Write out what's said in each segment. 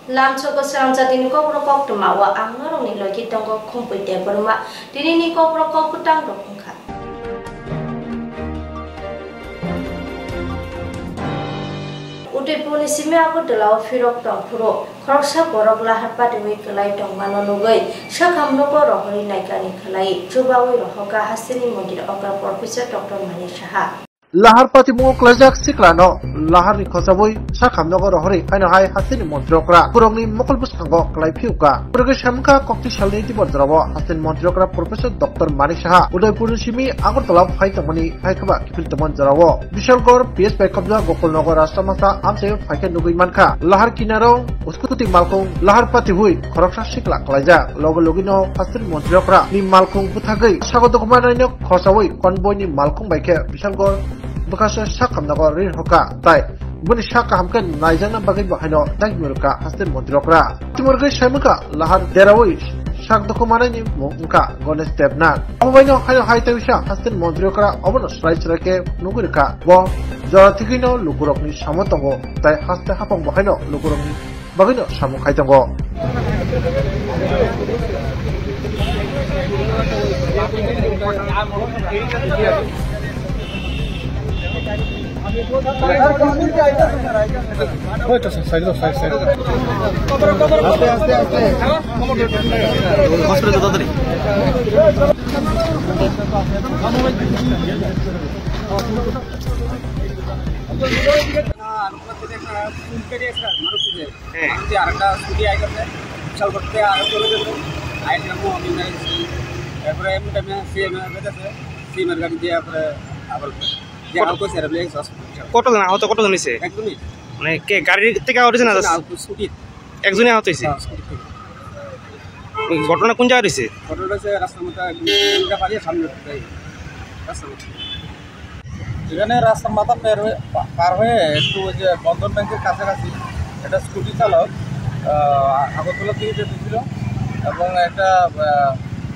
Lamso ko serang jatini ko pro kok temawa angaro ni logi tongko kompute berma dini ni ko pro kok kutang dokungka. Udah puni simi aku delau firok tong puro koroksa borok lahar pada wei kelai tong mano nugai syakam nuko rohori naikani kelai coba wei rohoka hasini mondir okar Profesor Dr. Mani Saha. Lahar pati mo klajak siklano lahar ni khosaboi sakam nogo rohori haino hai hasini montrokra purongni mokol buskango klai phiuka purge shamka kokti salni dibondrawo hasin montrokra Profesor Dr. Mani Saha Udaipur simi agartala phaitamani phaikaba kipil tamon jarawo Bishalgor PS Baikabja Gokulnagar Rashtamasa amse phaike nugui manka lahar kinaro uskuti malkong lahar pati hui khoroksa sikla klaija logo logino hasin montrokra ni malkong buthagai sagodokmanaino khosaboi konboi ni malkong baike Bishalgor Bekasa sakam nagar rin hoka tai buni saka hamkan naijana bagai bahino dagmurka hasten montrokra timurga shamuka lahar derawoi sak dokumana ni mungka gones stepna abaino hayo haitawisa hasten montrokra obono strike rake nugurka bo joratigino lukurokni samotongo tai haste hapong bahino lukurokni bagino samu khaitongo কতজন আহত কতজন হইছে মানে কে গাড়ি থেকে আহত হইছে না স্কুটি একজনই আহত হইছে ঘটনা কোন জায়গায় হইছে ঘটনা হইছে রাস্তার মধ্যে একটা পারিয়ে সামনে রাস্তা এখানে রাস্তার মাথা পার হয়ে একটু ওই যে বন্ধন ব্যাংকের কাছাকাছি একটা স্কুটি চালক আগরতলা থেকে যেতেছিল এবং একটা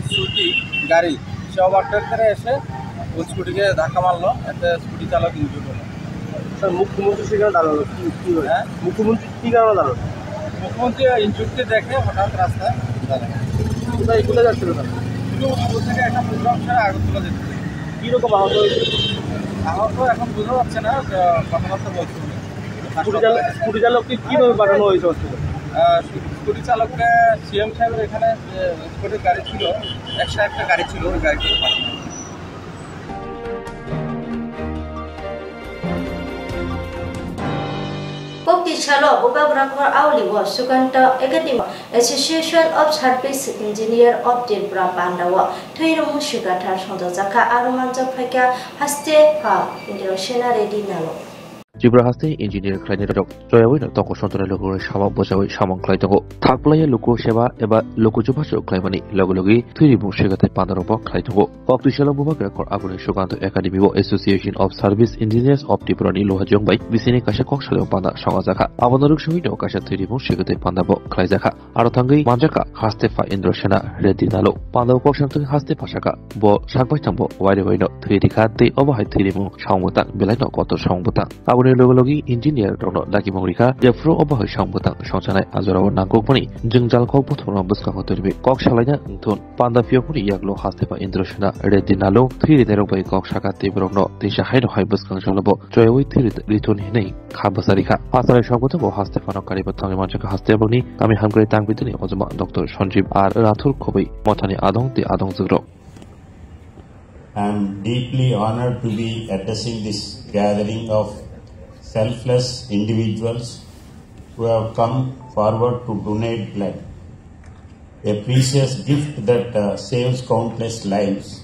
স্কুটি গাড়ি সে ওভারটেক করে এসে ওই স্কুটিকে ধাক্কা মারলো একটা স্কুটি চালক ইনজুর্ড হলো স্যার মুখ্যমন্ত্রী সেখানে দাঁড়ালো কি হ্যাঁ মুখ্যমন্ত্রী কী কারণে দাঁড়ালো মুখ্যমন্ত্রী ইনজুর্ডকে দেখে হঠাৎ রাস্তায় দাঁড়ায় কোথায় যাচ্ছিল স্যার ওখান থেকে একটা প্রোগ্রাম ছাড়া আগরতলা যেতে কীরকম আহত হয়েছে আহত এখন বোঝা যাচ্ছে না কথাবার্তা বলছে স্কুটি চালককে কীভাবে পাঠানো হয়েছে স্কুটি চালককে সিএম সাহেবের এখানে স্কুটির গাড়ি ছিল একশো একটা গাড়ি ছিল ওই গাড়িতে পাঠানো Kokti Chalo Bugabrakor Auliwa Suganta Academy Association of Service Engineer of the Brabandawa Tairum Sugata Sondozaka Arumanja Paka Haste Pa Indoshena Ready Nalo Jibra haste engineer Kleiner Dog, Joyawin, Toko Sontana Logo, Shama Bosawi, Shaman Klaitogo, Taplaya Luko Sheba, Eba Lokojubaso Klaimani, Logologi, Tiribu Shigate Pandarobo, Klaitogo, Kokti Chalo Bugabrakor Abuni Suganto Academy Association of Service Engineers of the Broni Loha Jongbai, Visini Kashakok Shalo Panda, Shangazaka, Abanoruk Shuino Kasha Tiribu Shigate Pandabo, Klaizaka, Arotangi, Manjaka, Hastefa Indroshana, Redinalo, Pando Poshantu Haste Pashaka, Bo Shakbatambo, Widewino, Tridika, the Overhide Tiribu, Shangutan, Belano Koto Shangutan, Abuni Logologi engineer Rono Laki Morika, Jeffro Obaho Shambutang, Shansana, Azora Nangokoni, Jungjal Koputon Buska Hotelbi, Kok Shalana, Tun, Panda Fiokuri Yaglo Hastepa Indroshana, Redinalo, Tiri Nerobai Kok Shaka Tibrono, Tisha Haido Hibuskan Shalabo, Joy Tirit Ritun Hine, Habasarika, Asara Shabutabo Hastefano Karibatan Manjaka Hasteboni, Ami Hungry Tank Bitani Ozama, Dr. Shanjib R. Ratul Kobi, Motani Adong, the Adong Zuro. I am deeply honored to be addressing this gathering of selfless individuals who have come forward to donate blood, a precious gift that saves countless lives.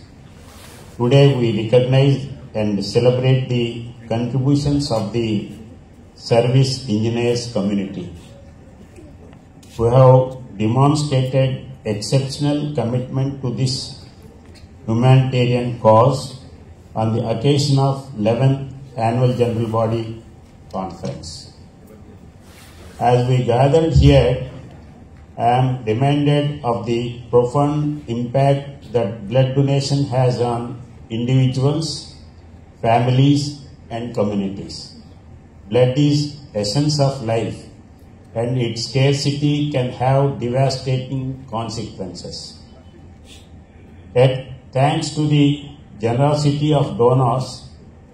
Today we recognize and celebrate the contributions of the service engineers community, who have demonstrated exceptional commitment to this humanitarian cause on the occasion of 11th Annual General Body Conference. As we gathered here, I am reminded of the profound impact that blood donation has on individuals, families, and communities. Blood is essence of life, and its scarcity can have devastating consequences. Yet, thanks to the generosity of donors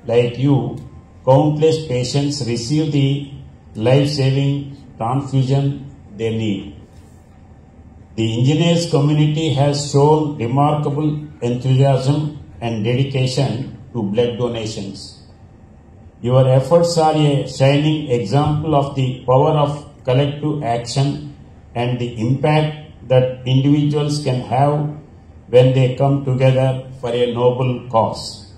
like you, countless patients receive the life-saving transfusion they need. The engineers community has shown remarkable enthusiasm and dedication to blood donations. Your efforts are a shining example of the power of collective action and the impact that individuals can have when they come together for a noble cause.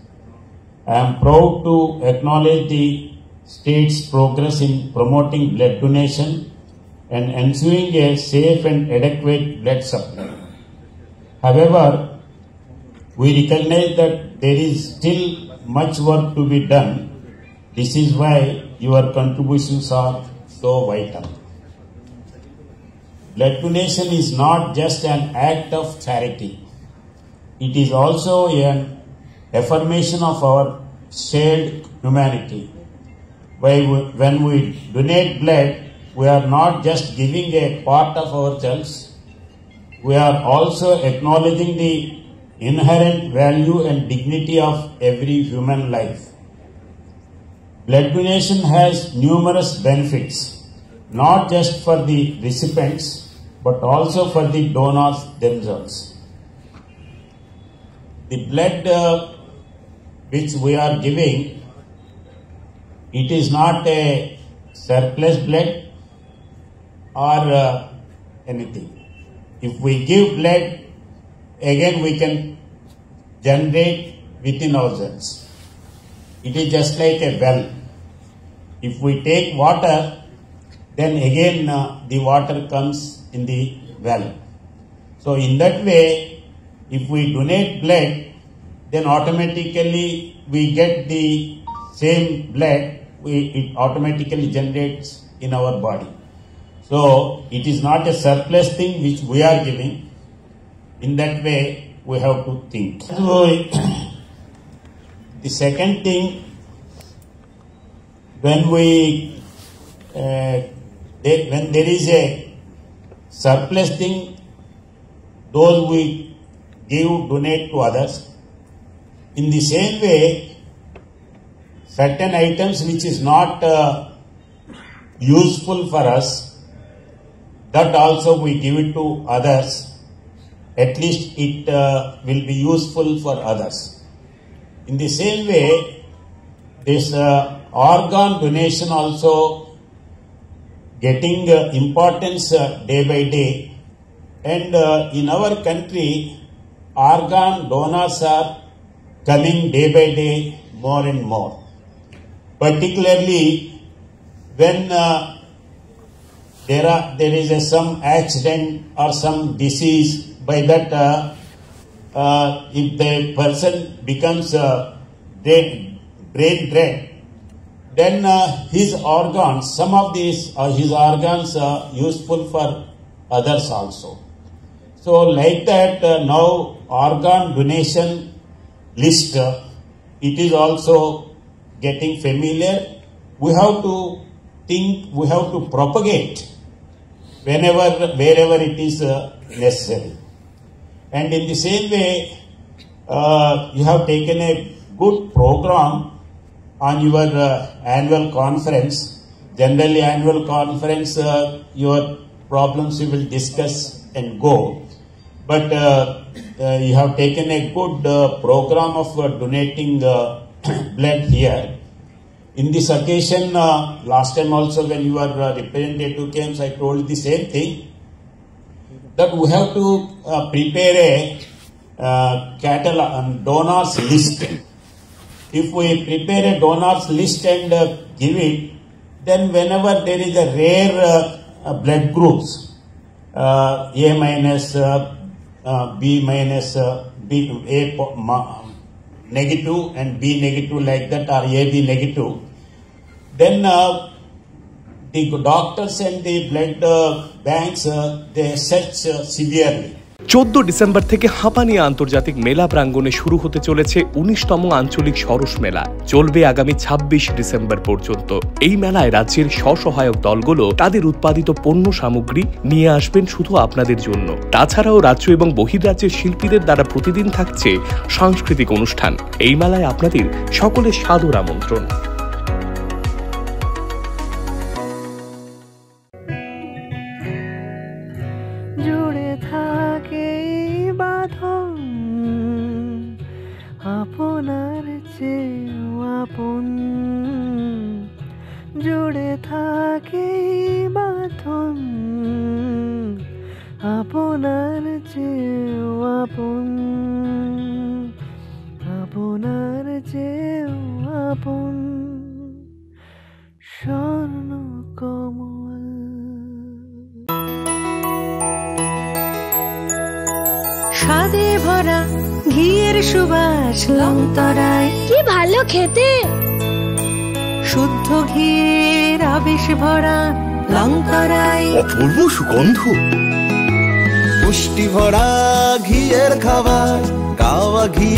I am proud to acknowledge the state's progress in promoting blood donation and ensuring a safe and adequate blood supply. However, we recognize that there is still much work to be done. This is why your contributions are so vital. Blood donation is not just an act of charity. It is also an affirmation of our shared humanity. When we donate blood, we are not just giving a part of ourselves, we are also acknowledging the inherent value and dignity of every human life. Blood donation has numerous benefits, not just for the recipients, but also for the donors themselves. The blood which we are giving, it is not a surplus blood or anything. If we give blood, again we can generate within ourselves. It is just like a well. If we take water, then again the water comes in the well. So in that way, if we donate blood, then automatically we get the same blood, it automatically generates in our body. So it is not a surplus thing which we are giving. In that way, we have to think. So the second thing, when there is a surplus thing, those we donate to others. In the same way, certain items which is not useful for us, that also we give it to others. At least it will be useful for others. In the same way, this organ donation also getting importance day by day. And in our country, organ donors are coming day by day more and more. Particularly when there is some accident or some disease, by that if the person becomes brain dead, then his organs, some of these his organs are useful for others also. So like that now organ donation list, it is also getting familiar. We have to think, we have to propagate wherever it is necessary. And in the same way, you have taken a good program on your annual conference. Generally, annual conference, your problems you will discuss and go. But you have taken a good program of donating blood here. In this occasion, last time also when your representative came, I told the same thing, that we have to prepare a donors list. If we prepare a donors list and give it, then whenever there is a rare blood groups, A minus, B minus, A negative and B negative like that, or AB negative, then the doctors and the blood banks, they search severely. 14 December থেকে হাঁপানিয়া আন্তর্জাতিক মেলা প্রাঙ্গণে শুরু হতে চলেছে 19তম আঞ্চলিক সরস মেলা। চলবে আগামী 26 ডিসেম্বর পর্যন্ত। এই মেলায় রাজ্যের স্বসহায়ক দলগুলো তাদের উৎপাদিত পণ্য সামগ্রী নিয়ে আসবেন শুধু আপনাদের জন্য। তাছাড়াও রাজ্য এবং বহির্রাজ্যের শিল্পীদের দ্বারা প্রতিদিন থাকছে সাংস্কৃতিক অনুষ্ঠান। এই মেলায় আপনাদের সকলের সাদর আমন্ত্রণ। জুড়ে থাকে বাঁধন আপনার চেয়েও আপন, জুড়ে থাকে বাঁধন আপনার চেয়েও আপন, আপনার চেয়েও আপন স্বর্ণ কমল। স্বাদে ভরা ঘিয়ের সুবাস লংতরায়, কি ভালো খেতে। শুদ্ধ ঘিয়ের আবেশ ভরা লংতরায়, অপূর্ব সুগন্ধ। পুষ্টি ভরা ঘিয়ের খাবার, গাওয়া ঘি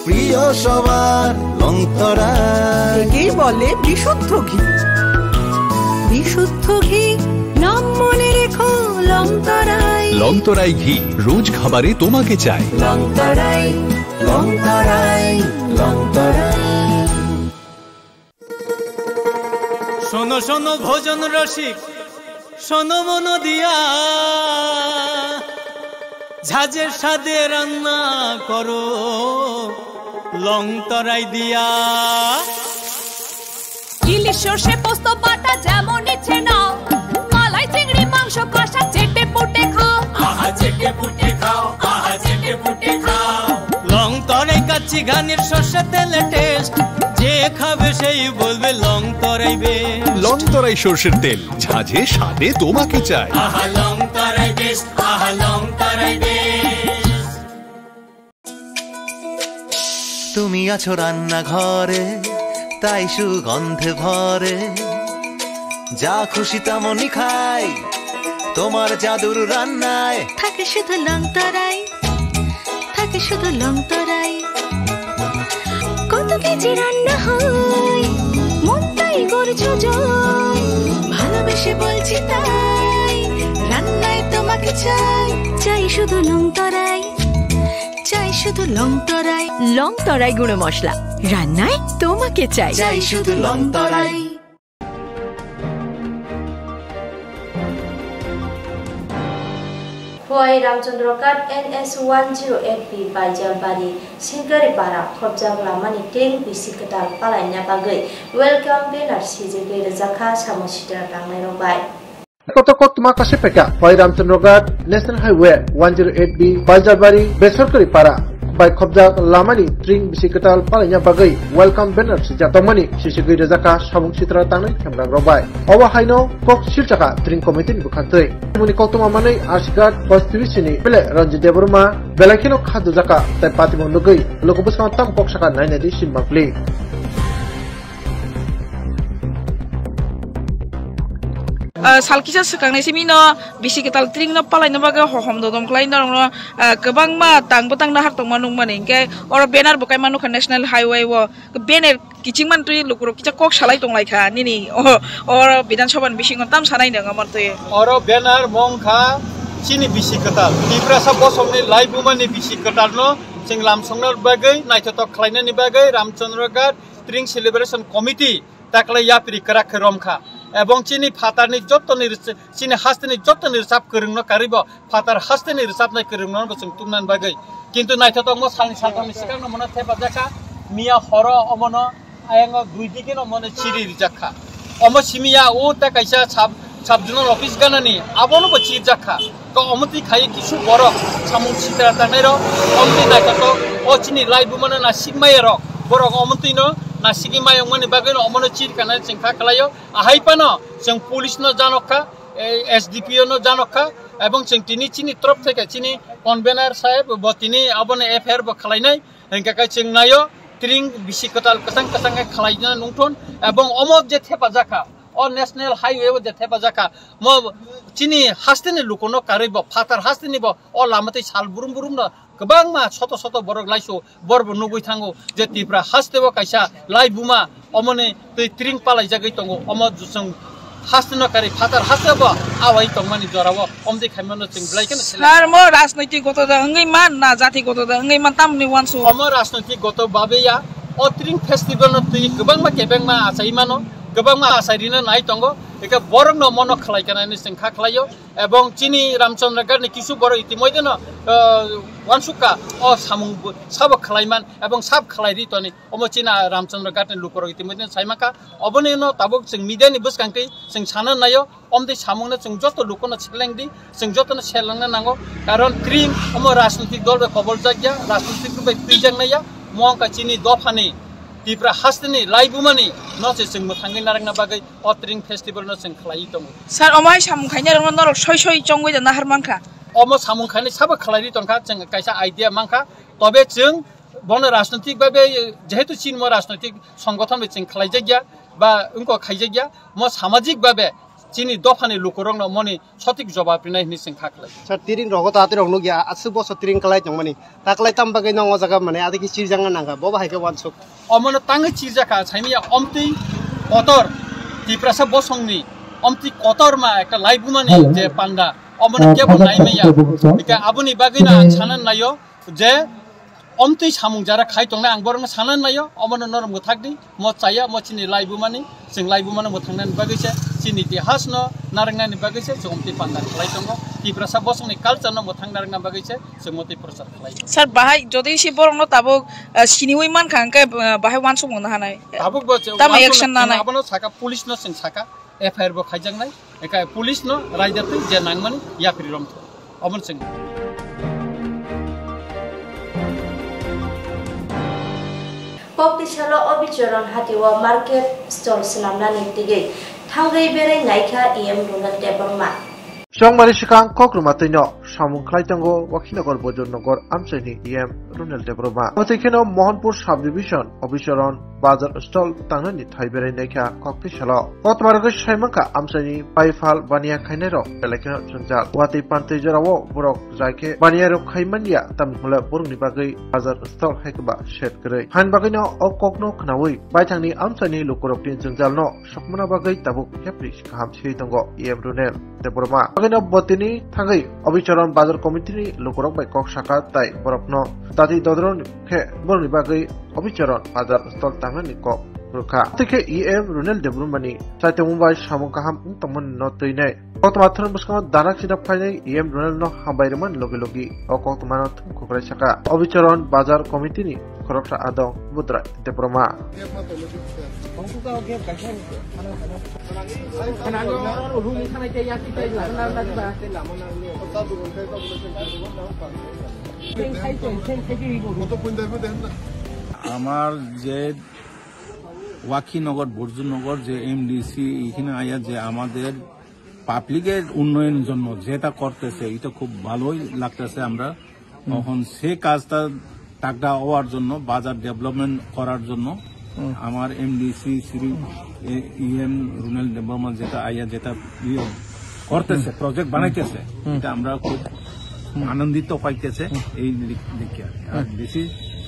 প্রিয় সবার লংতরায়। একেই বলে বিশুদ্ধ ঘি। বিশুদ্ধ ঘি নাম মনে রেখো লংতরায়। লংতরাই ঘি রোজ খাবারে তোমাকে চাই। লংতরাই, লংতরাই, লংতরাই। শোনো শোনো ভোজন রসিক, শোনো মন দিয়া, ঝাঁঝের স্বাদে রান্না করো লংতরাই দিয়া। ইলিশ সর্ষে পোস্ত বাটা যেমন ইচ্ছে নাও, মালাই চিংড়ি মাংস কষা চেটে পুটে খাও। আহা চেটে পুটে খাও, আহা চেটে পুটে খাও। লংতরাই কাচ্চি ঘানির সর্ষে তেলে টেস্ট, যে খাবে সেই বলবে লংতরাই বেশ। লংতরাই সর্ষের তেল, ঝাঁঝে স্বাদে তোমাকে চাই। আহা লংতরাই বেশ, আহা লংতরাই বেশ। তুমি আছো রান্নাঘরে, তাই সুগন্ধে ভরে, যা খুশি তেমনই খাই তোমার জাদুর রান্নায়। থাকে শুধু লংতরাই, থাকে শুধু লংতরাই। কত কেজি রান্না হয়, মন তাই করছো জয়। ভালোবেসে বলছি তাই, রান্নায় তোমাকে চাই। চাই শুধু লংতরাই, চাই শুধু লংতরাই। লংতরাই গুঁড়ো মশলা, রান্নায় তোমাকে চাই। চাই শুধু লংতরাই। Huai Ramchandrokat NS108B Baijalbari Singari Para Khobjak Lamani Teng Bisikatal Palainya Bagai Welcome Banner CJB Rezaka Samosita Tangnai Robai কতকত মাকাশে পেকা Huai Ramchandrokat National Highway 108B Baijalbari Besorkari Para By Khobjak Lamani Tring Bisikatal Palainya Bagai Welcome Banner Sijatomani CJB Rezaka Samosita Tangnai Kemrang Robai Owa Haino Kok Silchaka Tring Committee Bukantoi Muni Kotuma Manai Ashgat Constitution Bele Ranjit Deburma Belakino Khadu Jaka Tai Pati Mondogai Lokobuskan Tam Koksaka 9 edition Bakli Salkisa sekarang sini no bisi kita tring no palai no baga hohom dodom klain no kebang ma tang betang dahar tong manung maning ke orang benar bukan manuk national highway wo benar kicing man tuh lukur kita kok salai tong lai kha nini orang bidan soban bisi ngontam sanai neng amar tuh orang benar mongkha sini bisi ketal di prasa bosom ni live woman ni bisi ketal no sing lam songnar bagai naik tok klain ni bagai Ramchandrokat Tring Celebration Committee takla ya pri kerak kerom kha এবং চিনি ফাতারনি যতনি চিনি হাস্তেনি যতনি রিসাব করুন Karib ফাতার হাস্তেনি Rishabh নাই করুন বসং তুমনান বাগৈ কিন্তু নাইথত ম সালনি সালতামনি সিকাং মনে থেবা জাকা মিয়া হর অমন আয়ং দুই দিকে মনে চিরি রিজাখা অম সিমিয়া ও তা কাইসা সাবজুনাল অফিস গানানি আবনো বচি জাখা তো অমতি খাই কিছু বড় সামু সিতরা তানের অমতি নাইথত ও চিনি লাইব মনে না সিগমাই রক বড় অমতি ন Nasigi mayang mani bagai omono ciri karena cengkak kalayo ahai pano ceng polis no janokka SDPO no janokka ebong ceng tini cini trop theke cini convener saheb bo tini abone FR bo khalainai engka kai ceng nayo Tring Bisikatal kasang kasang khalai jana nungton ebong omok je thepa jaka o national highway o jethe ba jaka mo chini hasteni lukono karibo fatar hasteni bo o lamate sal burum burum na gobang ma soto soto borok laiso borbo nugui thango je tipra hastebo kaisa lai buma omone tei tring palai jagai tongo omo jusung hasteno kari fatar hastebo awai tongmani jorawo omde khaimano ching blaiken sar mo rajnaitik goto da ngai man na jati goto da ngai man tamni wansu omo rajnaitik goto babe ya o tring festival no tei gobang ma kebeng ma asai mano gobang ma asai rina nai tongo eka borok no mono khlai kana ni singkha khlaio ebong chini ramchandra garni kisu boro itimoide no wansuka o samung sabo khlaiman ebong sab khlairi toni omo china ramchandra garni lukoro itimoide saimaka obone no tabuk sing media ni buskangti sing sana nayo omde samung na sing joto lukono chelengdi sing joto na chelangna nango karon cream omo rajnitik dol be kobol jagya rajnitik be trijang naya moangka chini dofani tipra hasteni laibumani no se sing muthangi narangna bagai otring festival no sing khlai tongo sar omai samung khaina rong norok soi soi chongoi da nahar manka omo samung khaini sabo khlai tongkha jeng kaisa idea mangkha tobe jeng bono rajnitik babe jehetu chin mo rajnitik সংগঠন be jeng khlai jagya ba unko khai jagya mo samajik babe chini dofani lukorong no moni sotik jawab pinai ni sing khaklai sar tiring rogo ta ati rongno gya asu bo tiring kalai tongmani taklai tam bagai nongo jaga mane adi ki chirjanga nanga bo bahai ke wansuk omono tangi chirjaka chaimia omti kotor tiprasa bosongni omti kotor ma eka laibumani je panda omono kebo naimeya ika abuni bagina sanan nayo je omti samung jara khai tongna ang borong sanan nayo omono norom guthakdi mo chaya mo chini laibumani sing laibumani mo thangnan bagise chini itihas no narangnani bagise omti panda khlai tongo tiprasa bosongni culture no mo thangnarangna bagise moti prasar khlai sar bahai jodi si borong no tabuk siniwi man khangke bahai wansuk mona hanai tabuk bo tam action na nai abono saka police no sing saka FIR bo khaijang nai eka police no raidati je nangmani ya prirom obon sing Poktisalo obicharon hatiwa market stall sinamna nittige thangai berai naikha em runal deborma Songmari Shikang Kokrumatino, Samung Klaitango, Wakinagor Bojonogor, Amsani, EM, Runel Debroma. Matikino, Mohanpur Subdivision, Obisharon, Bazar Stall, Tangani, Taibere Neka, Kokishalo. Otmargo Shaimanka, Amsani, Paifal, Bania Kainero, Pelekino Junjal, Wati Pantejarawo, Burok, Zake, Baniero Kaimania, Tamhula, Burni Bagay, Bazar Stall Hekaba, Shed Gray. Hanbagino, Okokno Knawi, Baitani, Amsani, Lukuropin Junjalno, Shokmana Bagay, Tabuk, Keprish, Kaham Chitango, EM Runel, Debroma. Botini Tangai, Obicharon Bazar Committee, Lukurok by Kok Shaka, Tai, Borokno, Tati Dodron, Ke, Borni Bagay, Obicharon, Bazar Stol Tangani Kok, Ruka. Take EM Runel de Brumani, Site Mumbai Shamunkaham, Untaman Notine. Otmatron Busco, Danak Sida Pine, EM Runel no Hambayman Logi, Okokmanot, Kukrashaka, Obicharon Bazar Committee, Koroksa Ado, Budra, de Broma. আমার যে ওয়াকিনগর বর্জনগর যে MDC এখানে আয়া যে আমাদের পাবলিকের উন্নয়নের জন্য যেটা করতেছে এটা খুব ভালোই লাগতেছে আমরা তখন সে কাজটা টাকা হওয়ার জন্য বাজার ডেভেলপমেন্ট করার জন্য আমার এমডিসি শ্রী ইএম রুনেল দেববর্মা যেটা আইয়া যেটা করতেছে প্রজেক্ট বানাইতেছে এটা আমরা খুব আনন্দিত পাইতেছে এই দিকে আর বেশি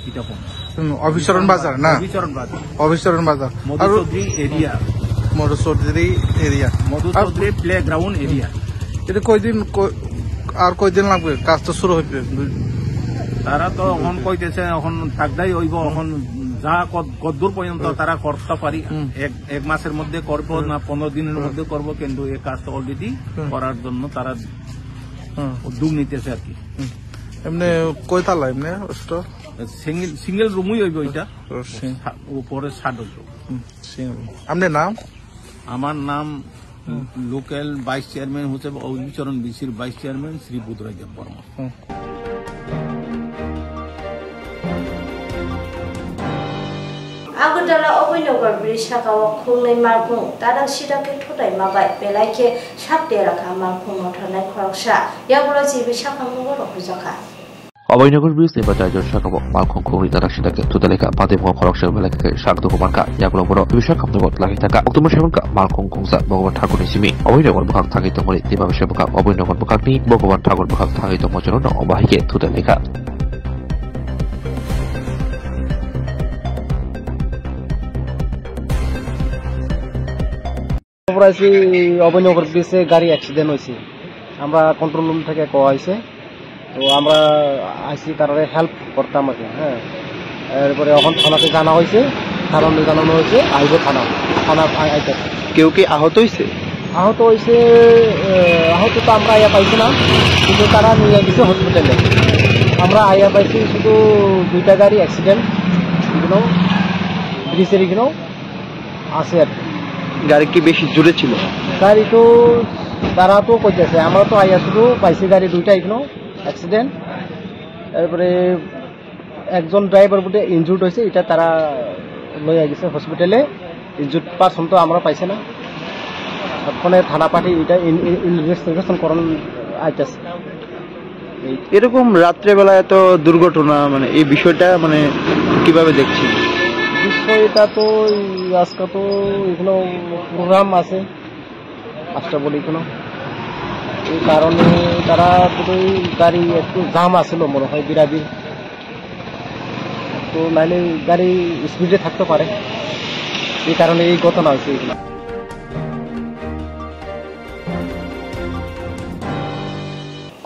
এটা কম অফিসরন বাজার না অফিসরন বাজার মধুচৌধুরী এরিয়া মধুচৌধুরী প্লে গ্রাউন্ড এরিয়া এটা কয়দিন লাগবে কাজ তো শুরু হইবে তারা তো এখন কইতেছে এখন থাকদাই হইব এখন যা কদ্দূর পর্যন্ত তারা করতে পারি এক মাসের মধ্যে করবো না 15 দিনের মধ্যে করবো কিন্তু এই কাজটা অলরেডি করার জন্য তারা উদ্যোগ নিতেছে আর কি এমনি কয়তালা এমনি সিঙ্গেল রুমই হইব এটা উপরে 60 হইব আপনার নাম আমার নাম লোকাল ভাইস চেয়ারম্যান হচ্ছে অভিচরণ বিসির vice chairman Shri Budhraj Debbarma Agudala Obinogar Brishaka Kune Marpung, Tada Shidake Today Mabai, Belake, Shak Deraka Marpung, Motana Kroksha, Yabula Zibishaka Mugoro Huzaka. Abhaynagar bridge এবার জায়জন শাখাব মালখং খুঁড়ি তারা সেটাকে তুতালেখা পাতিমুখ খরকসের বেলাকে স্বাগত কুমারকা ইয়াগুলো বিষয় খামনগর লাগি থাকা অক্টোবর সেবনকা মালখং খুংসা ভগবান ঠাকুর নিসিমি অভয়নগর বহাগ থাকাইত মরি দিবাবে সেবকা অভয়নগর বহাগনি ভগবান ঠাকুর বহাগ থাকাইত মজরণ অবাহিকে তুতালেখা অভয়নগর ব্রিজে গাড়ি অ্যাক্সিডেন্ট হয়েছে আমরা কন্ট্রোল রুম থেকে কোয়া হয়েছে তো আমরা আইসি তারা হেল্প করতাম আর কি হ্যাঁ এরপরে এখন থানাতে জানা হয়েছে কারণ জানানো হয়েছে আইব থানা আইতে কেউ কি আহত হয়েছে আহত তো আমরা আইয়া পাইছি না কিন্তু তারা নিয়ে গেছে হসপিটালে আমরা আইয়া পাইছি শুধু 2টা গাড়ি অ্যাক্সিডেন্ট এগুলো ব্রিজের এগুলো আছে আর কি গাড়ি কি বেশি জোরে ছিল গাড়ি তো তারা তো কইতেছে আমরা তো আইয়া শুধু পাইছি গাড়ি 2টা এগুলো অ্যাক্সিডেন্ট এরপরে একজন ড্রাইভার বটে ইনজুর্ড হয়েছে এটা তারা লইয়া গেছে হসপিটালে ইনজুর্ড পার্সন তো আমরা পাইছে না ওখানে থানা পার্টি এটা ইনভেস্টিগেশন করন আইতেছে এরকম রাত্রেবেলা এত দুর্ঘটনা মানে এই বিষয়টা মানে কিভাবে দেখছি বিষয়টা তো আজকে তো এগুলো প্রোগ্রাম আছে আজটা বলি কোনো এই কারণে তারা বোধহয় গাড়ি একটু জাম আসলো মনে হয় বিরাবির তো নাইলে গাড়ি স্পিডে থাকতে পারে এই কারণে এই ঘটনা হয়েছে এগুলো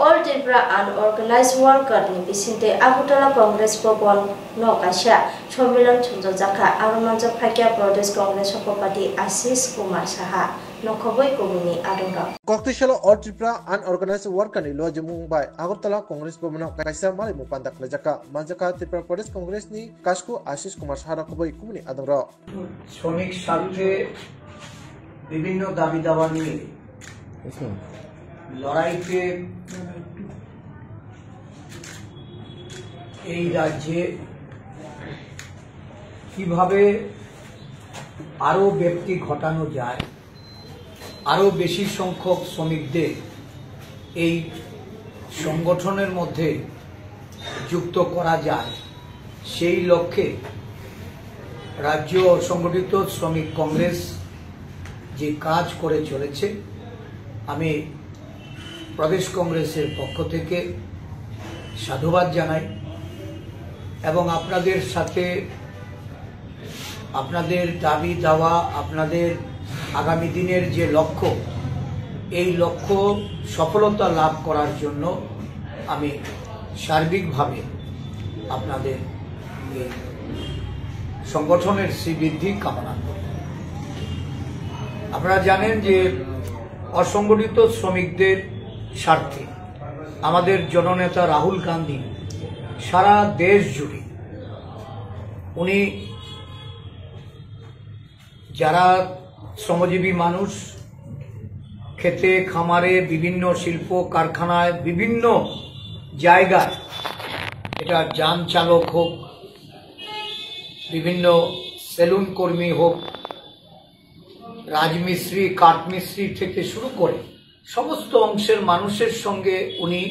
All Tripura Unorganized Worker ni bisinte Agutala Congress Bobon no Kasia Chomilan Chunjo Jaka Arumanja Phakya Pradesh Congress Sopapati Ashish Kumar Saha Nokoboi Komuni Adunga Koktishala All Tripura Unorganized Worker ni Loje Mumbai Agutala Congress Bobon no Kasia Mali Mupandak Lejaka Manjaka Tripura Pradesh Congress ni Kasku Ashish Kumar Saha Nokoboi Komuni Adunga শ্রমিক স্বার্থে বিভিন্ন দাবি দাবা নিয়ে লড়াইতে এই রাজ্যে কিভাবে আরো ব্যক্তি ঘটানো যায় আরো বেশি সংখ্যক শ্রমিকদের এই সংগঠনের মধ্যে যুক্ত করা যায় সেই লক্ষ্যে রাজ্য অসংগঠিত শ্রমিক কংগ্রেস যে কাজ করে চলেছে আমি প্রদেশ কংগ্রেসের পক্ষ থেকে সাধুবাদ জানাই এবং আপনাদের সাথে আপনাদের দাবি দাওয়া আপনাদের আগামী দিনের যে লক্ষ্য এই লক্ষ্য সফলতা লাভ করার জন্য আমি সার্বিকভাবে আপনাদের সংগঠনের শ্রীবৃদ্ধি কামনা করি আপনারা জানেন যে অসংগঠিত শ্রমিকদের স্বার্থে আমাদের জননেতা রাহুল গান্ধী সারা দেশ জুড়ে উনি যারা শ্রমজীবী মানুষ খেতে খামারে বিভিন্ন শিল্প কারখানায় বিভিন্ন জায়গায় এটা যান চালক হোক বিভিন্ন সেলুন কর্মী হোক রাজমিস্ত্রি কাঠমিস্ত্রি থেকে শুরু করে সমস্ত অংশের মানুষের সঙ্গে উনি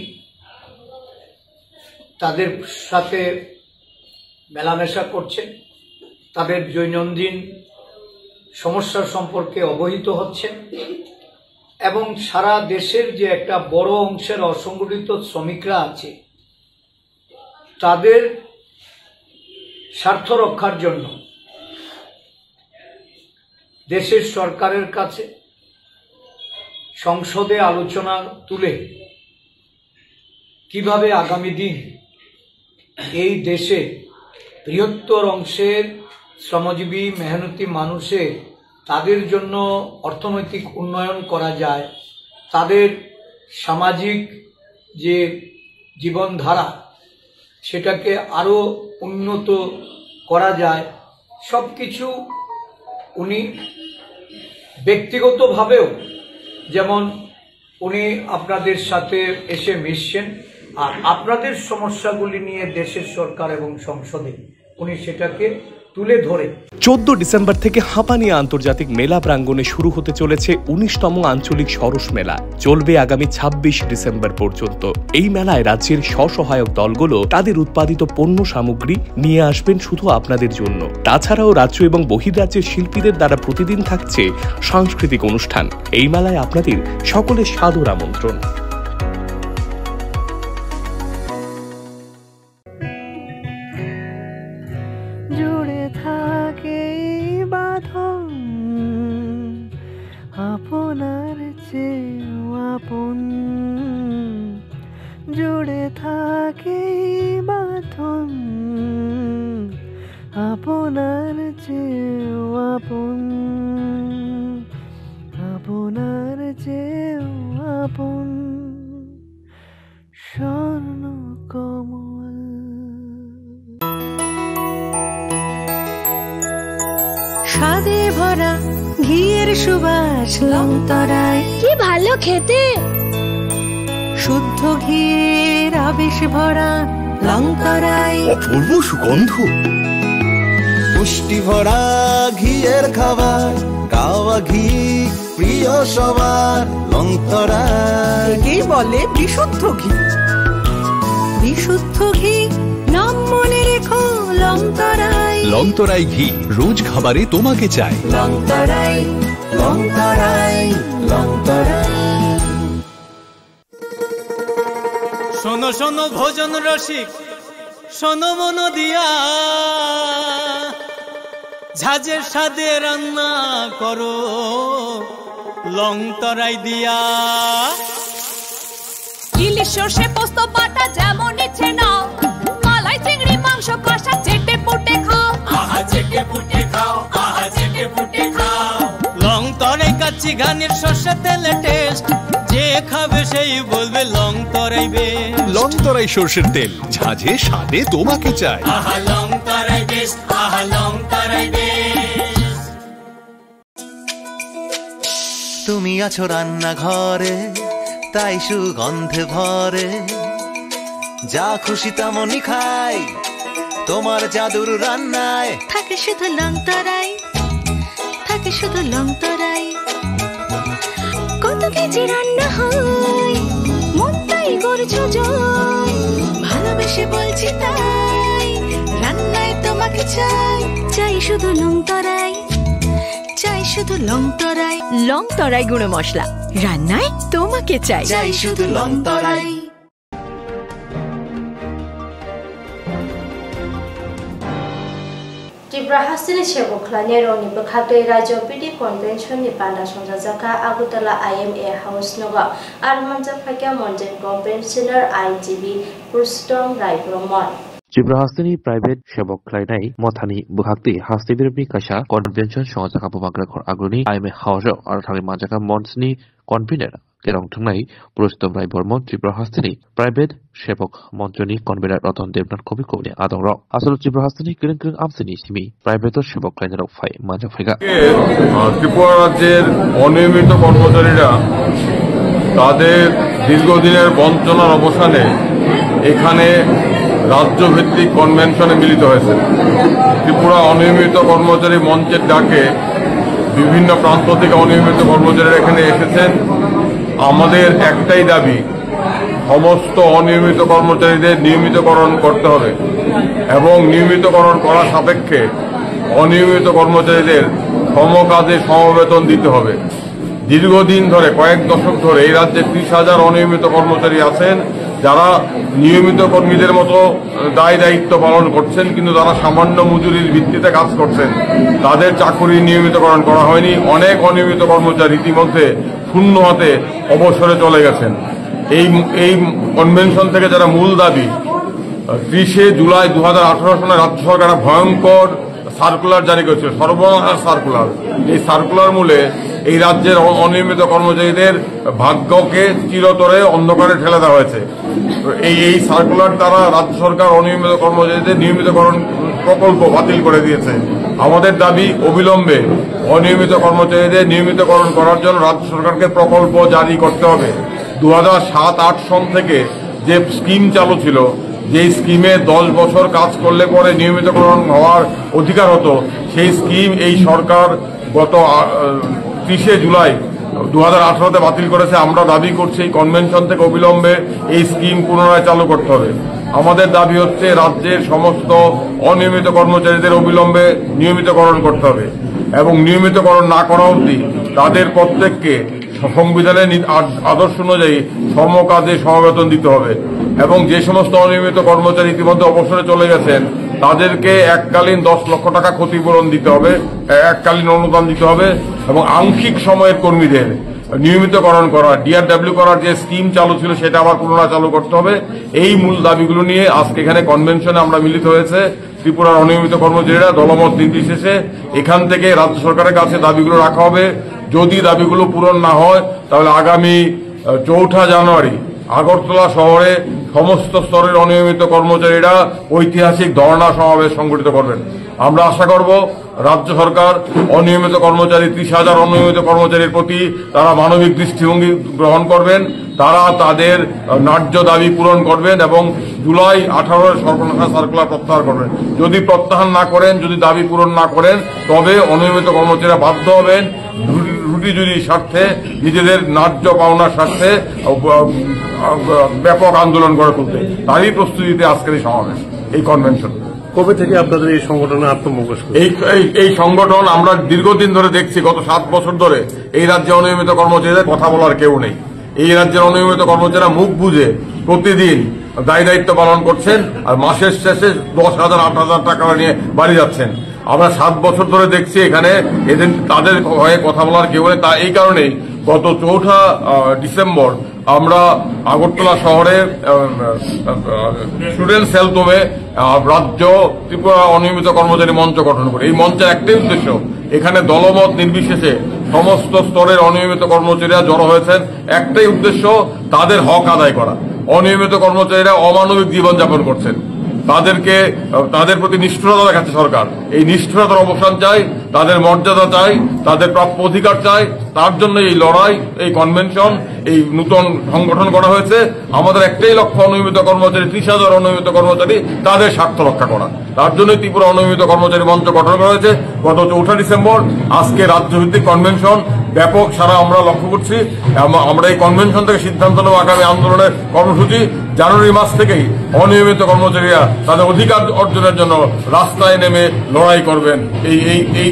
তাদের সাথে মেলামেশা করছেন তাদের দৈনন্দিন সমস্যা সম্পর্কে অবহিত হচ্ছেন এবং সারা দেশের যে একটা বড় অংশের অসংগঠিত শ্রমিকরা আছে তাদের স্বার্থ রক্ষার জন্য দেশের সরকারের কাছে সংসদে আলোচনা তুলে কিভাবে আগামী দিন এই দেশে বৃহত্তর অংশের শ্রমজীবী মেহনতি মানুষের তাদের জন্য অর্থনৈতিক উন্নয়ন করা যায় তাদের সামাজিক যে জীবনধারা সেটাকে আরো উন্নত করা যায় সবকিছু উনি ব্যক্তিগতভাবেও যেমন উনি আপনাদের সাথে এসে মিশছেন আর আপনাদের সমস্যাগুলি নিয়ে দেশের সরকার এবং সংসদে উনি সেটাকে তুলে ধরে 14 ডিসেম্বর থেকে হাঁপানিয়া আন্তর্জাতিক মেলা প্রাঙ্গণে শুরু হতে চলেছে 19তম আঞ্চলিক সরস মেলা। চলবে আগামী 26 ডিসেম্বর পর্যন্ত। এই মেলায় রাজ্যের স্বসহায়ক দলগুলো তাদের উৎপাদিত পণ্য সামগ্রী নিয়ে আসবেন শুধু আপনাদের জন্য। তাছাড়াও রাজ্য এবং বহির্রাজ্যের শিল্পীদের দ্বারা প্রতিদিন থাকছে সাংস্কৃতিক অনুষ্ঠান। এই মেলায় আপনাদের সকলের সাদর আমন্ত্রণ। জুড়ে থাকে বাঁধন আপনার চেয়েও আপন, জুড়ে থাকে বাঁধন আপনার চেয়েও আপন, আপনার চেয়েও আপন স্বর্ণ কমল। স্বাদে ভরা ঘিয়ের সুবাস লংতরায়, কি ভালো খেতে। শুদ্ধ ঘিয়ের আবেশ ভরা লংতরায়, অপূর্ব সুগন্ধ। পুষ্টি ভরা ঘিয়ের খাবার, গাওয়া ঘি প্রিয় সবার লংতরায়। কি বলে বিশুদ্ধ ঘি, বিশুদ্ধ ঘি নাম মনে রেখো লংতরায়। লংতরাই ঘি রোজ খাবারে তোমাকে চাই। লংতরাই, লংতরাই, লংতরাই। শোনো শোনো ভোজন রসিক, শোনো মন দিয়া, ঝাঁঝের স্বাদে রান্না করো লংতরাই দিয়া। ইলিশ সর্ষে পোস্ত বাটা যেমন ইচ্ছে নাও, মালাই চিংড়ি মাংস কষা চেটে পুটে খাও। আহা চেটে পুটে খাও, আহা চেটে পুটে খাও। লংতরাই কাচ্চি ঘানির সর্ষে তেলে টেস্ট, যে খাবে সেই বলবে লংতরাই বেশ। লংতরাই সর্ষের তেল, ঝাঁঝে স্বাদে তোমাকে চাই। আহা লংতরাই বেশ, আহা লংতরাই বেশ। তুমি আছো রান্নাঘরে, তাই সুগন্ধে ভরে, যা খুশি তেমনই খাই, তোমার জাদুর রান্নায় থাকে শুধু লংতরাই, থাকে শুধু লংতরাই। কত কেজি রান্না হয়, মন তাই করছো জয়, ভালোবেসে বলছি তাই, রান্নায় তোমাকে চাই, চাই শুধু লংতরাই, চাই শুধু লংতরাই। লংতরাই গুঁড়ো মশলা, রান্নায় তোমাকে চাই, চাই শুধু লংতরাই। ত্রিপুরা হাসিনি সেবকলানি রনি বখাতই রাজ্য পিডি কনভেনশন नि पांडा संजाजाका आगुतला IMA हाउस नगा आरमानजा फाइका मन्जेन कन्भेनशनर आईनजीबी पुरुषोत्तम राय ब्रह्मन ত্রিপুরা হাস্তিনি প্রাইভেট সেবক ক্লাইনাই মথানি বুখাক্তি হাস্তি বিরোধী কাশা কনভেনশন সংজাকা বুমাগ্রা আগ্রনী IMA হাউস আর থাকি মাজাকা মঞ্চনি কনভেনার কেরং থাংনাই পুরুষোত্তম রায় বর্মন ত্রিপুরা হাস্তিনি প্রাইভেট সেবক মঞ্চনি কনভেনার রতন দেবনাথ কবি কৌনি আদং রং আসলে ত্রিপুরা হাস্তিনি কিরং কিরং আমসিনি সিমি প্রাইভেট সেবক ক্লাইনার ফাই মাজা ফাইগা ত্রিপুরা রাজ্যের অনিয়মিত কর্মচারীরা তাদের দীর্ঘদিনের বঞ্চনার অবসানে এখানে রাজ্যভিত্তিক কনভেনশনে মিলিত হয়েছে। ত্রিপুরা অনিয়মিত কর্মচারী মঞ্চের ডাকে বিভিন্ন প্রান্ত থেকে অনিয়মিত কর্মচারীরা এখানে এসেছেন। আমাদের একটাই দাবি, সমস্ত অনিয়মিত কর্মচারীদের নিয়মিতকরণ করতে হবে এবং নিয়মিতকরণ করার সাপেক্ষে অনিয়মিত কর্মচারীদের সমকাজে সমবেতন দিতে হবে। দীর্ঘদিন ধরে কয়েক দশক ধরে এই রাজ্যে 30,000 অনিয়মিত কর্মচারী আছেন যারা নিয়মিত কর্মীদের মতো দায় দায়িত্ব পালন করছেন, কিন্তু তারা সামান্য মজুরির ভিত্তিতে কাজ করছেন। তাদের চাকরি নিয়মিতকরণ করা হয়নি। অনেক অনিয়মিত কর্মচারী ইতিমধ্যে শূন্য হাতে অবসরে চলে গেছেন। এই কনভেনশন থেকে যারা মূল দাবি, 30 জুলাই 2018 সালে রাজ্য সরকার ভয়ঙ্কর সার্কুলার জারি করেছিল, সর্বনাশ সার্কুলার। এই সার্কুলার মূলে এই রাজ্যের অনিয়মিত কর্মচারীদের ভাগ্যকে চিরতরে অন্ধকারে ঠেলে দেওয়া হয়েছে। এই সার্কুলার দ্বারা রাজ্য সরকার অনিয়মিত কর্মচারীদের নিয়মিতকরণ প্রকল্প বাতিল করে দিয়েছে। আমাদের দাবি, অবিলম্বে অনিয়মিত কর্মচারীদের নিয়মিতকরণ করার জন্য রাজ্য সরকারকে প্রকল্প জারি করতে হবে। 2007-8 সন থেকে যে স্কিম চালু ছিল, যে স্কিমে 10 বছর কাজ করলে পরে নিয়মিতকরণ হওয়ার অধিকার হতো, সেই স্কিম এই সরকার গত 30 জুলাই 2018-তে বাতিল করেছে। আমরা দাবি করছি এই কনভেনশন থেকে অবিলম্বে এই স্কিম পুনরায় চালু করতে হবে। আমাদের দাবি হচ্ছে রাজ্যের সমস্ত অনিয়মিত কর্মচারীদের অবিলম্বে নিয়মিতকরণ করতে হবে এবং নিয়মিতকরণ না করা অবধি তাদের প্রত্যেককে সংবিধানের আদর্শ অনুযায়ী সমকাজে সমবেতন দিতে হবে এবং যে সমস্ত অনিয়মিত কর্মচারী ইতিমধ্যে অবসরে চলে গেছেন তাদেরকে এককালীন 10 লক্ষ টাকা ক্ষতিপূরণ দিতে হবে, এককালীন অনুদান দিতে হবে এবং আংশিক সময়ের কর্মীদের নিয়মিতকরণ করা, ডিআরডব্লিউ করার যে স্কিম চালু ছিল সেটা আবার পুনরায় চালু করতে হবে। এই মূল দাবিগুলো নিয়ে আজকে এখানে কনভেনশনে আমরা মিলিত হয়েছে। ত্রিপুরার অনিয়মিত কর্মচারীরা দলমত নির্বিশেষে এখান থেকে রাজ্য সরকারের কাছে দাবিগুলো রাখা হবে। যদি দাবিগুলো পূরণ না হয় তাহলে আগামী 4 জানুয়ারি আগরতলা শহরে সমস্ত স্তরের অনিয়মিত কর্মচারীরা ঐতিহাসিক ধর্ণা সমাবেশ সংগঠিত করবেন। আমরা আশা করব রাজ্য সরকার অনিয়মিত কর্মচারী 30,000 অনিয়মিত কর্মচারীর প্রতি তারা মানবিক দৃষ্টিভঙ্গি গ্রহণ করবেন, তারা তাদের ন্যায্য দাবি পূরণ করবেন এবং জুলাই 18-এর সর্বনাশা সার্কুলার প্রত্যাহার করবেন। যদি প্রত্যাহার না করেন, যদি দাবি পূরণ না করেন, তবে অনিয়মিত কর্মচারীরা বাধ্য হবেন রুটিজুরির স্বার্থে, নিজেদের ন্যায্য পাওনার স্বার্থে ব্যাপক আন্দোলন গড়ে তুলতে। তারই প্রস্তুতিতে আজকের এই সমাবেশ, এই কনভেনশন। কবে থেকে আপনাদের এই সংগঠনে আত্মপ্রকাশ? এই সংগঠন আমরা দীর্ঘদিন ধরে দেখছি, গত 7 বছর ধরে এই রাজ্যে অনিয়মিত কর্মচারীদের কথা বলার কেউ নেই। এই রাজ্যের অনিয়মিত কর্মচারীরা মুখ বুঝে প্রতিদিন দায়িত্ব পালন করছেন আর মাসের শেষে 10,000 8,000 টাকা নিয়ে বাড়ি যাচ্ছেন। আমরা 7 বছর ধরে দেখছি এখানে এদের তাদের হয়ে কথা বলার কেউ নেই। তা এই কারণেই গত 4 ডিসেম্বর আমরা আগরতলা শহরে স্টুডেন্ট সেলতমে রাজ্য ত্রিপুরা অনিয়মিত কর্মচারী মঞ্চ গঠন করি। এই মঞ্চের একটাই উদ্দেশ্য, এখানে দলমত নির্বিশেষে সমস্ত স্তরের অনিয়মিত কর্মচারীরা জড়ো হয়েছেন, একটাই উদ্দেশ্য তাদের হক আদায় করা। অনিয়মিত কর্মচারীরা অমানবিক জীবনযাপন করছেন, তাদের প্রতি নিষ্ঠুরতা দেখাচ্ছে সরকার। এই নিষ্ঠুরতার অবসান চাই, তাদের মর্যাদা চাই, তাদের প্রাপ্য অধিকার চাই। তার জন্য এই লড়াই, এই কনভেনশন, এই নতুন সংগঠন করা হয়েছে। আমাদের একটাই লক্ষ্য, অনিয়মিত কর্মচারী 30,000 অনিয়মিত কর্মচারী তাদের স্বার্থ রক্ষা করা। তার জন্যই ত্রিপুরা অনিয়মিত কর্মচারী মঞ্চ গঠন করা হয়েছে গত 4 ডিসেম্বর। আজকে রাজ্যভিত্তিক কনভেনশন ব্যাপক সারা আমরা লক্ষ্য করছি। আমরা এই কনভেনশন থেকে সিদ্ধান্ত নেব আগামী আন্দোলনের কর্মসূচি। জানুয়ারি মাস থেকেই অনিয়মিত কর্মচারীরা তাদের অধিকার অর্জনের জন্য রাস্তায় নেমে লড়াই করবেন। এই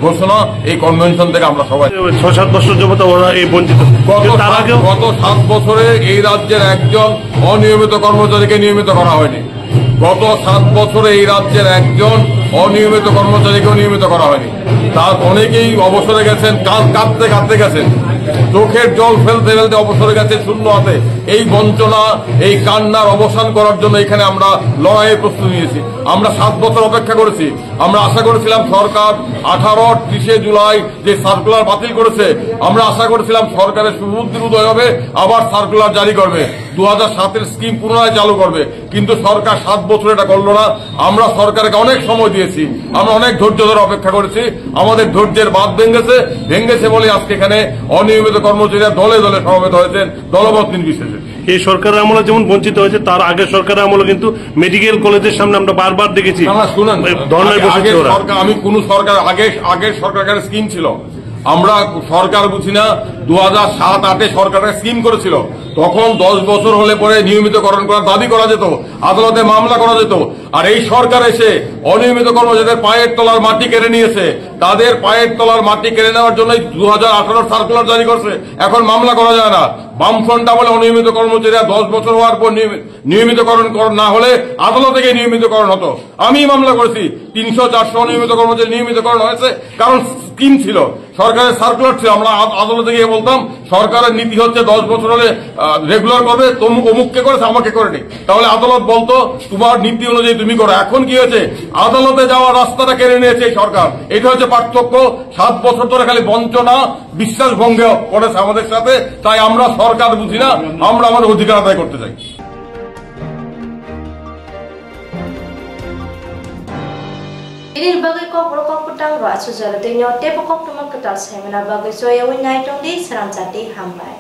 ঘোষণা এই কনভেনশন থেকে আমরা সবাই 6-7 বছর যাবত ওরা এই বঞ্চিত। গত 7 বছরে এই রাজ্যের একজন অনিয়মিত কর্মচারীকে নিয়মিত করা হয়নি। গত 7 বছরে এই রাজ্যের একজন অনিয়মিত কর্মচারীকেও নিয়মিত করা হয়নি। তার অনেকেই অবসরে গেছেন, কাঁদতে কাঁদতে গেছেন, চোখের জল ফেলতে ফেলতে অবসরে গেছে শূন্য হাতে। এই বঞ্চনা, এই কান্নার অবসান করার জন্য এখানে আমরা লড়াইয়ের প্রস্তুতি নিয়েছি। আমরা 7 বছর অপেক্ষা করেছি। আমরা আশা করেছিলাম সরকার 30 জুলাই যে সার্কুলার বাতিল করেছে, আমরা আশা করেছিলাম সরকারের সুবুদ্ধির উদয় হবে, আবার সার্কুলার জারি করবে, 2007-এর স্কিম পুনরায় চালু করবে। কিন্তু সরকার 7 বছর এটা করল না। আমরা সরকারকে অনেক সময় দিয়েছি, আমরা অনেক ধৈর্য ধরে অপেক্ষা করেছি। আমাদের ধৈর্যের বাঁধ ভেঙেছে বলে আজকে এখানে অনিয়মিত কর্মচারীরা দলে দলে সমবেত হয়েছেন, দলমত নির্বিশেষে। এই সরকারের আমলে যেমন বঞ্চিত হয়েছে, তার আগের সরকারের আমলে কিন্তু মেডিকেল কলেজের সামনে আমরা বারবার দেখেছি শুনেন আমি কোন সরকার আগের সরকারের স্কিম ছিল, আমরা সরকার বুঝি না। 2007-8-এ সরকারের স্কিম করেছিল, তখন 10 বছর হলে পরে নিয়মিতকরণ করার দাবি করা যেত, আদালতে মামলা করা যেত। আর এই সরকার এসে অনিয়মিত কর্মচারীদের পায়ের তলার মাটি কেড়ে নিয়েছে। তাদের পায়ের তলার মাটি কেড়ে নেওয়ার জন্য 2018 সার্কুলার জারি করছে। এখন মামলা করা যায় না। বামফ্রন্ট আমলে অনিয়মিত কর্মচারীরা 10 বছর হওয়ার পর নিয়মিতকরণ না হলে আদালত থেকে নিয়মিতকরণ হতো। আমি মামলা করেছি, 300-400 অনিয়মিত কর্মচারী নিয়মিতকরণ হয়েছে, কারণ স্কিম ছিল, সরকারের সার্কুলার ছিল। আমরা আদালতে গিয়ে বলতাম সরকারের নীতি হচ্ছে 10 বছর হলে রেগুলার করবে, অমুককে করেছে আমাকে করেনি। তাহলে আদালত বলতো তোমার নীতি অনুযায়ী তুমি করো। এখন কি হয়েছে, আদালতে যাওয়ার রাস্তাটা কেড়ে নিয়েছে এই সরকার। এটা হচ্ছে পার্থক্য। 7 বছর ধরে খালি বঞ্চনা, বিশ্বাস ভঙ্গ করেছে আমাদের সাথে। তাই আমরা সরকার বুঝি না, আমরা আমাদের অধিকার আদায় করতে চাই। Ini bagai kok berkok petang roa sujara tenyo tepo kok teman ketal semena bagai soya winai tong di serang jati hambai.